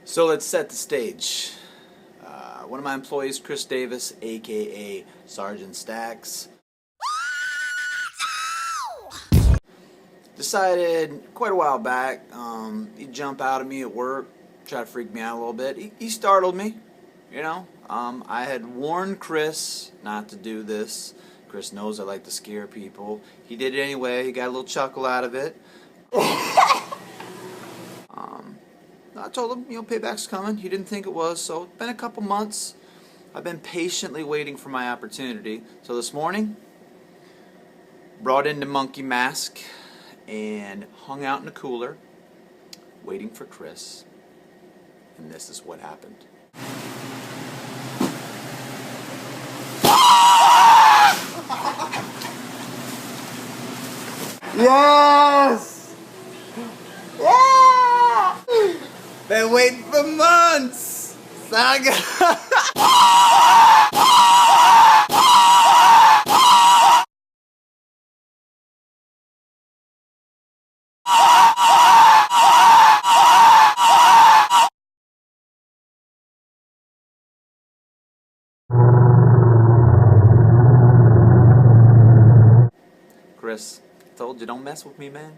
So let's set the stage. One of my employees, Chris Davis, aka Sergeant Stacks, decided quite a while back he'd jump out at me at work, try to freak me out a little bit. He startled me, you know. I had warned Chris not to do this. Chris knows I like to scare people. He did it anyway. He got a little chuckle out of it. I told him, payback's coming. He didn't think it was, so it's been a couple months. I've been patiently waiting for my opportunity. So this morning, brought in the monkey mask and hung out in the cooler, waiting for Chris. And this is what happened. Yes! Yeah! Been waiting for months! Saga! Chris, told you don't mess with me, man.